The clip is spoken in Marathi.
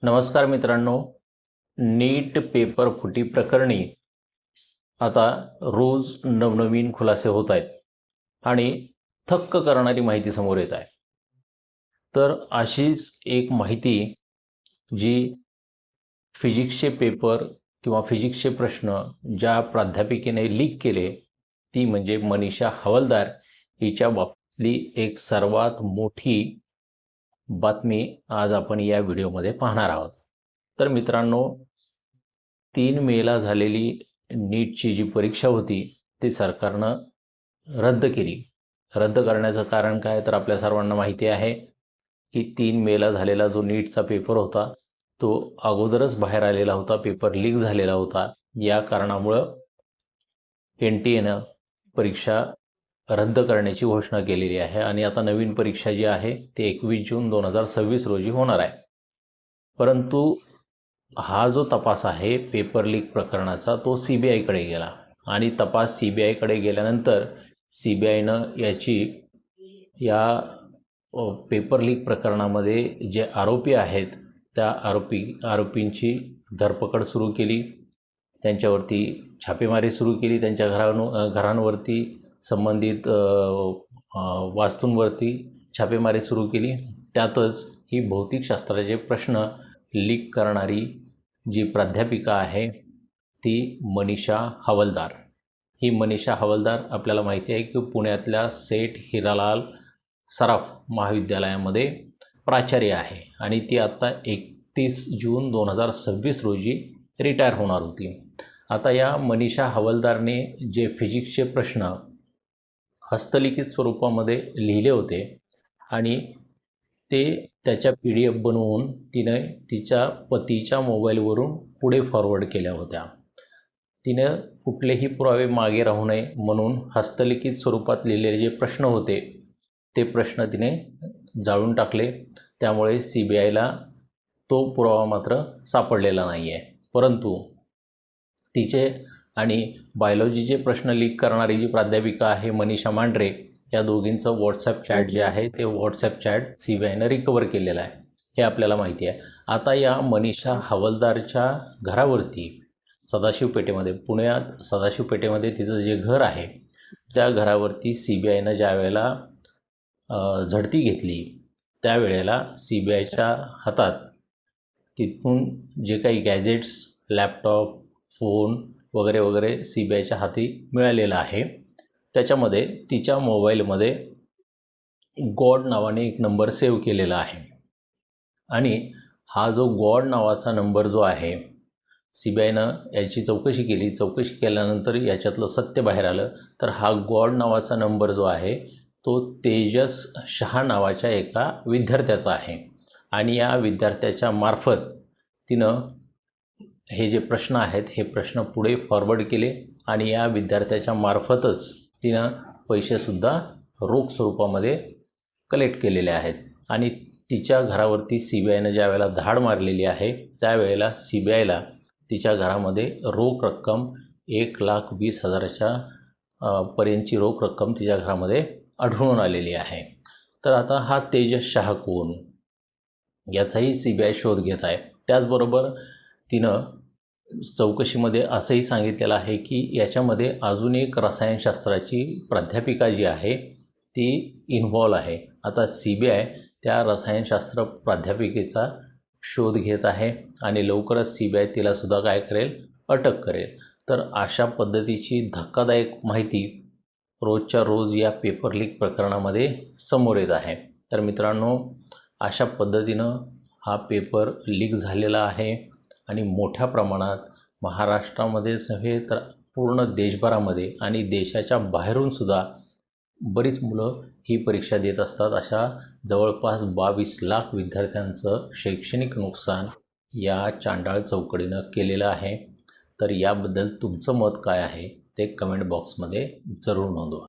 नमस्कार मित्रांनो, नीट पेपर फुटी प्रकरणी आता रोज नवनवीन खुलासे होत आहेत आणि थक्क करणारी माहिती समोर येत आहे। तर अशीच एक माहिती जी फिजिक्सचे पेपर किंवा फिजिक्सचे प्रश्न ज्या प्राध्यापिकेने लीक केले ती म्हणजे मनीषा हवालदार हिच्या बाबतीतली एक सर्वात मोठी बातमी आज आपण या व्हिडिओमध्ये पाहणार आहोत। तर मित्रांनो, 3 मेला झालेली नीटची जी परीक्षा होती ती सरकारनं रद्द केली। रद्द करण्याचं कारण काय, तर आपल्या सर्वांना माहिती आहे की 3 मेला झालेला जो नीटचा पेपर होता तो अगोदरच बाहेर आलेला होता, पेपर लीक झालेला होता। या कारणामुळं NTAनं परीक्षा रद्द करण्याची घोषणा केलेली आहे आणि आता नवीन परीक्षा जी आहे ती 21 जून 2026 रोजी होणार आहे। परंतु हा जो तपास आहे पेपर लीक प्रकरणाचा तो CBIकडे गेला आणि तपास CBIकडे गेल्यानंतर CBIनं या पेपर लीक प्रकरणामध्ये जे आरोपी आहेत त्या आरोपींची धरपकड सुरू केली, त्यांच्यावरती छापेमारी सुरू केली, त्यांच्या घरांवरती संबंधित वास्तूंवरती छापेमारी सुरू केली। त्यातच ही भौतिकशास्त्राचे प्रश्न लीक करणारी जी प्राध्यापिका आहे ती मनीषा हवालदार। ही मनीषा हवालदार आपल्याला माहिती आहे की पुण्यातल्या सेठ हिरालाल सराफ महाविद्यालयामध्ये प्राचार्य आहे आणि ती आता 31 जून 2026 रोजी रिटायर होणार होती। आता या मनीषा हवालदारने जे फिजिक्सचे प्रश्न हस्तलिखित स्वरूपामध्ये लिहिले होते आणि ते त्याच्या PDF बनवून तिने तिच्या पतीच्या मोबाईलवरून पुढे फॉरवर्ड केल्या होत्या। तिने कुठलेही पुरावे मागे राहू नये म्हणून हस्तलिखित स्वरूपात लिहिलेले जे प्रश्न होते ते प्रश्न तिने जाळून टाकले। त्यामुळे CBIला तो पुरावा मात्र सापडलेला नाही आहे। परंतु तिचे आणि बायोलॉजीचे प्रश्न लीक करणारी जी प्राध्यापिका आहे मनीषा मांढरे, या दोघींचं WhatsApp चॅट जे आहे ते WhatsApp चॅट CBIनं रिकवर केलेलं आहे, हे आपल्याला माहिती आहे। आता या मनीषा हवालदारच्या घरावरती सदाशिव पेठेमध्ये, पुण्यात सदाशिव पेठेमध्ये तिचं जे घर आहे त्या घरावरती CBIनं ज्या वेळेला झडती घेतली त्यावेळेला CBIच्या हातात तिथून जे काही गॅजेट्स, लॅपटॉप, फोन वगैरे वगैरे CBIच्या हाती मिळालेलं आहे। त्याच्यामध्ये तिच्या मोबाईलमध्ये गॉड नावाने एक नंबर सेव्ह केलेला आहे आणि हा जो गॉड नावाचा नंबर जो आहे CBIनं याची चौकशी केली। चौकशी केल्यानंतर याच्यातलं सत्य बाहेर आलं तर हा गॉड नावाचा नंबर जो आहे तो तेजस शहा नावाच्या एका विद्यार्थ्याचा आहे आणि या विद्यार्थ्याच्या मार्फत तिनं हे जे प्रश्न आहेत हे प्रश्न पुढे फॉरवर्ड केले आणि या विद्यार्थ्याच्या मार्फतच तिनं पैसेसुद्धा रोख स्वरूपामध्ये कलेक्ट केलेले आहेत। आणि तिच्या घरावरती CBIनं ज्या वेळेला धाड मारलेली आहे त्यावेळेला CBIला तिच्या घरामध्ये रोख रक्कम 1,20,000च्या पर्यंतची रोख रक्कम तिच्या घरामध्ये आढळून आलेली आहे। तर आता हा तेजस शहा कोण याचाही CBI शोध घेत आहे। त्याचबरोबर तिनं चौकशीमध्ये असंही सांगितलेलं आहे की याच्यामध्ये अजून एक रसायनशास्त्राची प्राध्यापिका जी आहे ती इन्व्हॉल्व आहे। आता CBI त्या रसायनशास्त्र प्राध्यापिकेचा शोध घेत आहे आणि लवकरच CBI तिलासुद्धा काय करेल, अटक करेल। तर अशा पद्धतीची धक्कादायक माहिती रोजच्या रोज या पेपर लीक प्रकरणामध्ये समोर येत आहे। तर मित्रांनो, अशा पद्धतीनं हा पेपर लीक झालेला आहे आणि मोठ्या प्रमाणात महाराष्ट्रामध्येच नव्हे तर पूर्ण देशभरामध्ये आणि देशाच्या बाहेरूनसुद्धा बरीच मुलं ही परीक्षा देत असतात। अशा जवळपास 22 लाख विद्यार्थ्यांचं शैक्षणिक नुकसान या चांडाळ चौकडीनं केलेलं आहे। तर याबद्दल तुमचं मत काय आहे ते कमेंट बॉक्समध्ये जरूर नोंदवा।